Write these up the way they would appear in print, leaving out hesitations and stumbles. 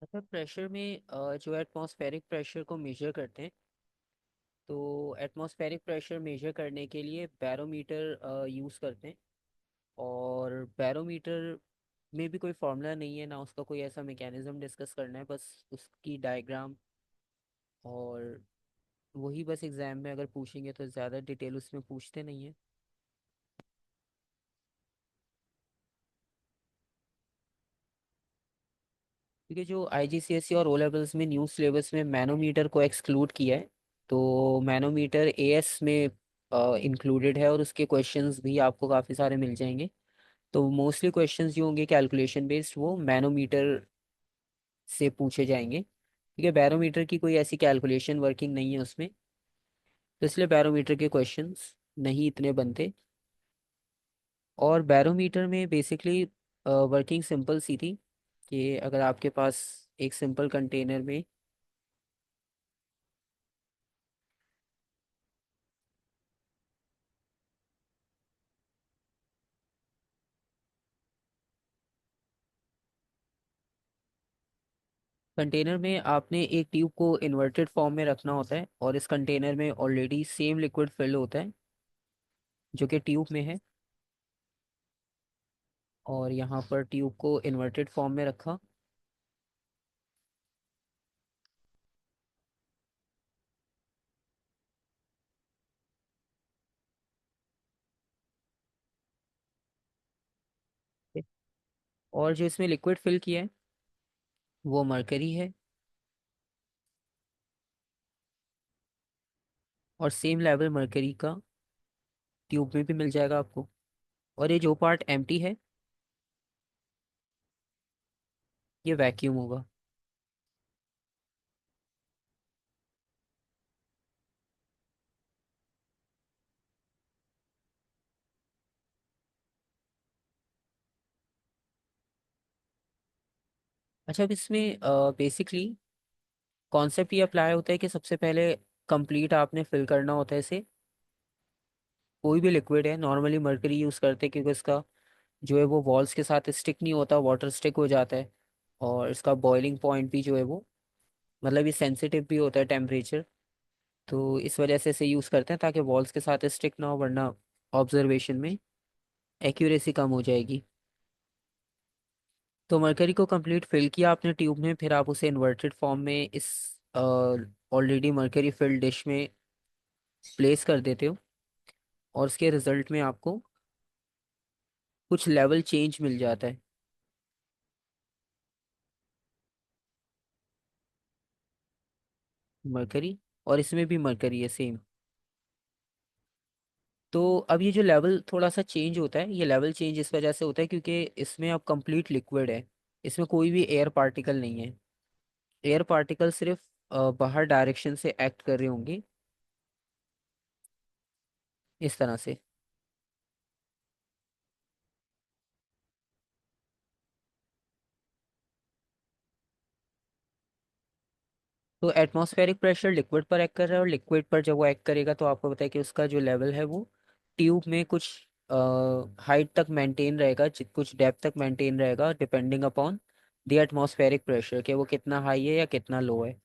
मतलब प्रेशर में जो एटमॉस्फेरिक प्रेशर को मेजर करते हैं, तो एटमॉस्फेरिक प्रेशर मेजर करने के लिए बैरोमीटर यूज़ करते हैं। और बैरोमीटर में भी कोई फार्मूला नहीं है, ना उसका कोई ऐसा मैकेनिज्म डिस्कस करना है, बस उसकी डायग्राम। और वही बस एग्ज़ाम में अगर पूछेंगे तो ज़्यादा डिटेल उसमें पूछते नहीं है। क्योंकि जो आईजीसीएसई और ओ लेवल्स में न्यू सिलेबस में मैनोमीटर को एक्सक्लूड किया है, तो मैनोमीटर एएस में इंक्लूडेड है और उसके क्वेश्चंस भी आपको काफ़ी सारे मिल जाएंगे। तो मोस्टली क्वेश्चंस जो होंगे कैलकुलेशन बेस्ड, वो मैनोमीटर से पूछे जाएंगे, क्योंकि बैरोमीटर की कोई ऐसी कैलकुलेशन वर्किंग नहीं है उसमें। तो इसलिए बैरोमीटर के क्वेश्चंस नहीं इतने बनते। और बैरोमीटर में बेसिकली वर्किंग सिंपल सी थी कि अगर आपके पास एक सिंपल कंटेनर में, आपने एक ट्यूब को इन्वर्टेड फॉर्म में रखना होता है, और इस कंटेनर में ऑलरेडी सेम लिक्विड फिल होता है जो कि ट्यूब में है। और यहाँ पर ट्यूब को इन्वर्टेड फॉर्म में रखा। और जो इसमें लिक्विड फिल किया है वो मरकरी है, और सेम लेवल मरकरी का ट्यूब में भी मिल जाएगा आपको। और ये जो पार्ट एम्प्टी है, ये वैक्यूम होगा। अच्छा, अब इसमें बेसिकली कॉन्सेप्ट ये अप्लाई होता है कि सबसे पहले कंप्लीट आपने फिल करना होता है इसे। कोई भी लिक्विड है, नॉर्मली मर्करी यूज़ करते हैं क्योंकि इसका जो है वो वॉल्स के साथ स्टिक नहीं होता, वाटर स्टिक हो जाता है। और इसका बॉइलिंग पॉइंट भी जो है वो, मतलब ये सेंसिटिव भी होता है टेम्परेचर। तो इस वजह से इसे यूज़ करते हैं ताकि वॉल्स के साथ स्टिक ना हो, वरना ऑब्जर्वेशन में एक्यूरेसी कम हो जाएगी। तो मरकरी को कंप्लीट फिल किया आपने ट्यूब में, फिर आप उसे इन्वर्टेड फॉर्म में इस ऑलरेडी मरकरी फिल्ड डिश में प्लेस कर देते हो। और उसके रिजल्ट में आपको कुछ लेवल चेंज मिल जाता है, मरकरी। और इसमें भी मरकरी है सेम। तो अब ये जो लेवल थोड़ा सा चेंज होता है, ये लेवल चेंज इस वजह से होता है क्योंकि इसमें अब कंप्लीट लिक्विड है। इसमें कोई भी एयर पार्टिकल नहीं है। एयर पार्टिकल सिर्फ बाहर डायरेक्शन से एक्ट कर रहे होंगे, इस तरह से। तो एटमॉस्फेरिक प्रेशर लिक्विड पर एक्ट कर रहा है, और लिक्विड पर जब वो एक्ट करेगा तो आपको पता है कि उसका जो लेवल है वो ट्यूब में कुछ हाइट तक मेंटेन रहेगा, कुछ डेप्थ तक मेंटेन रहेगा, depending upon the atmospheric pressure, कि वो कितना हाई है या कितना लो है।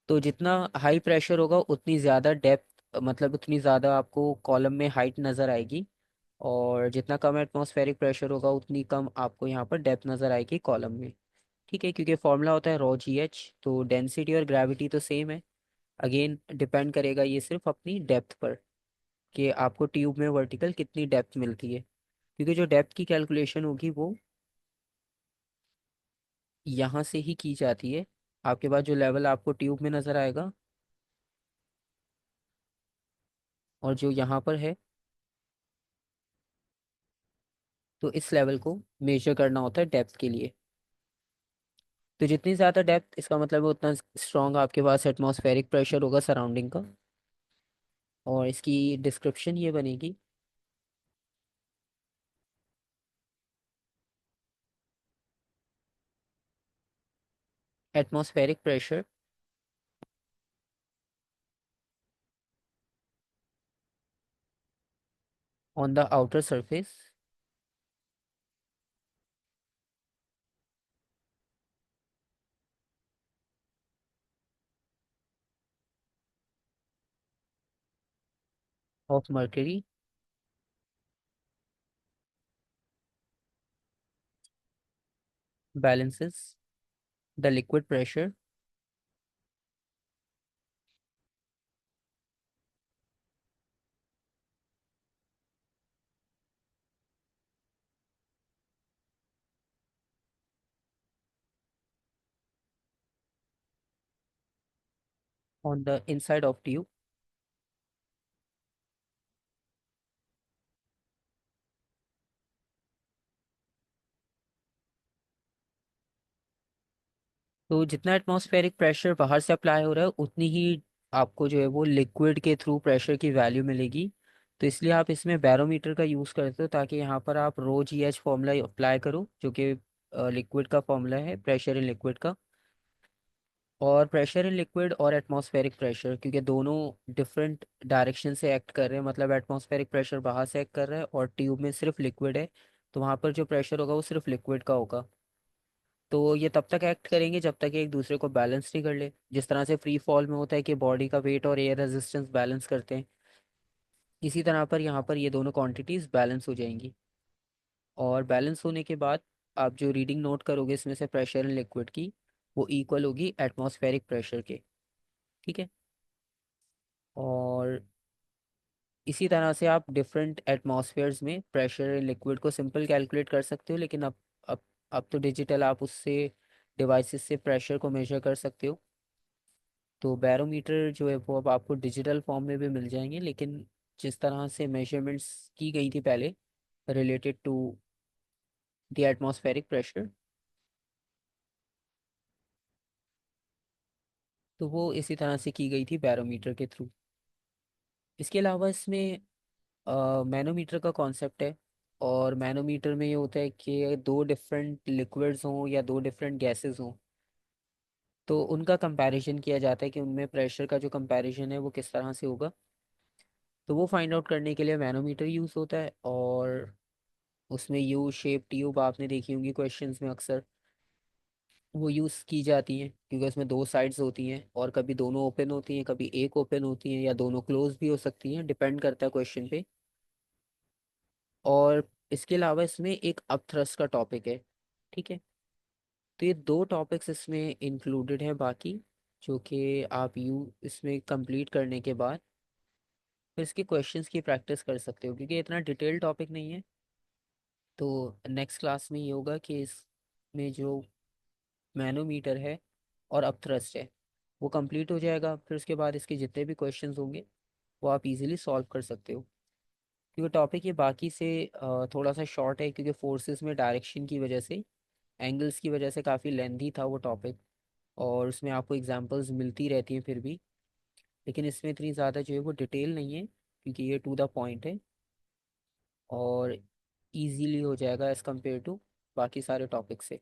तो जितना हाई प्रेशर होगा उतनी ज़्यादा डेप्थ, मतलब उतनी ज़्यादा आपको कॉलम में हाइट नज़र आएगी। और जितना कम एटमॉस्फेरिक प्रेशर होगा उतनी कम आपको यहाँ पर डेप्थ नज़र आएगी कॉलम में। ठीक है, क्योंकि फॉर्मूला होता है रॉ जी एच, तो डेंसिटी और ग्रेविटी तो सेम है। अगेन डिपेंड करेगा ये सिर्फ अपनी डेप्थ पर, कि आपको ट्यूब में वर्टिकल कितनी डेप्थ मिलती है। क्योंकि जो डेप्थ की कैलकुलेशन होगी वो यहाँ से ही की जाती है। आपके पास जो लेवल आपको ट्यूब में नज़र आएगा, और जो यहाँ पर है, तो इस लेवल को मेजर करना होता है डेप्थ के लिए। तो जितनी ज़्यादा डेप्थ, इसका मतलब है उतना स्ट्रॉन्ग आपके पास एटमॉस्फेरिक प्रेशर होगा सराउंडिंग का। और इसकी डिस्क्रिप्शन ये बनेगी। Atmospheric pressure on the outer surface of mercury balances the liquid pressure on the inside of tube। तो जितना एटमॉस्फेरिक प्रेशर बाहर से अप्लाई हो रहा है उतनी ही आपको जो है वो लिक्विड के थ्रू प्रेशर की वैल्यू मिलेगी। तो इसलिए आप इसमें बैरोमीटर का यूज़ करते हो ताकि यहाँ पर आप रो जी एच फॉर्मूला अप्लाई करो जो कि लिक्विड का फॉर्मूला है प्रेशर इन लिक्विड का। और प्रेशर इन लिक्विड और एटमॉस्फेरिक प्रेशर क्योंकि दोनों डिफरेंट डायरेक्शन से एक्ट कर रहे हैं, मतलब एटमॉस्फेरिक प्रेशर बाहर से एक्ट कर रहा है और ट्यूब में सिर्फ लिक्विड है, तो वहाँ पर जो प्रेशर होगा वो सिर्फ लिक्विड का होगा। तो ये तब तक एक्ट करेंगे जब तक ये एक दूसरे को बैलेंस नहीं कर ले। जिस तरह से फ्री फॉल में होता है कि बॉडी का वेट और एयर रेजिस्टेंस बैलेंस करते हैं, इसी तरह पर यहाँ पर ये दोनों क्वांटिटीज बैलेंस हो जाएंगी। और बैलेंस होने के बाद आप जो रीडिंग नोट करोगे इसमें से प्रेशर इन लिक्विड की, वो इक्वल होगी एटमॉस्फेरिक प्रेशर के। ठीक है। और इसी तरह से आप डिफरेंट एटमॉस्फेयर्स में प्रेशर इन लिक्विड को सिंपल कैलकुलेट कर सकते हो, लेकिन अब अब तो डिजिटल आप उससे डिवाइसेस से प्रेशर को मेजर कर सकते हो। तो बैरोमीटर जो है वो अब आपको डिजिटल फॉर्म में भी मिल जाएंगे, लेकिन जिस तरह से मेजरमेंट्स की गई थी पहले related to the atmospheric pressure, तो वो इसी तरह से की गई थी बैरोमीटर के थ्रू। इसके अलावा इसमें मैनोमीटर का कॉन्सेप्ट है। और मैनोमीटर में ये होता है कि दो डिफरेंट लिक्विड्स हों या दो डिफरेंट गैसेस हों, तो उनका कंपैरिजन किया जाता है कि उनमें प्रेशर का जो कंपैरिजन है वो किस तरह से होगा। तो वो फाइंड आउट करने के लिए मैनोमीटर यूज़ होता है। और उसमें यू शेप ट्यूब आपने देखी होंगी क्वेश्चंस में अक्सर, वो यूज़ की जाती हैं क्योंकि उसमें दो साइड्स होती हैं और कभी दोनों ओपन होती हैं, कभी एक ओपन होती हैं, या दोनों क्लोज भी हो सकती हैं, डिपेंड करता है क्वेश्चन पे। और इसके अलावा इसमें एक अपथ्रस्ट का टॉपिक है। ठीक है। तो ये दो टॉपिक्स इसमें इंक्लूडेड हैं बाकी, जो कि आप यू इसमें कंप्लीट करने के बाद फिर इसके क्वेश्चंस की प्रैक्टिस कर सकते हो, क्योंकि इतना डिटेल टॉपिक नहीं है। तो नेक्स्ट क्लास में ये होगा कि इसमें जो मैनोमीटर है और अपथ्रस्ट है वो कंप्लीट हो जाएगा, फिर उसके बाद इसके जितने भी क्वेश्चंस होंगे वो आप इजीली सॉल्व कर सकते हो। क्योंकि टॉपिक ये बाकी से थोड़ा सा शॉर्ट है, क्योंकि फोर्सेस में डायरेक्शन की वजह से, एंगल्स की वजह से काफ़ी लेंथी था वो टॉपिक। और उसमें आपको एग्जांपल्स मिलती रहती हैं फिर भी, लेकिन इसमें इतनी ज़्यादा जो है वो डिटेल नहीं है क्योंकि ये टू द पॉइंट है और इजीली हो जाएगा एज़ कम्पेयर टू बाकी सारे टॉपिक से।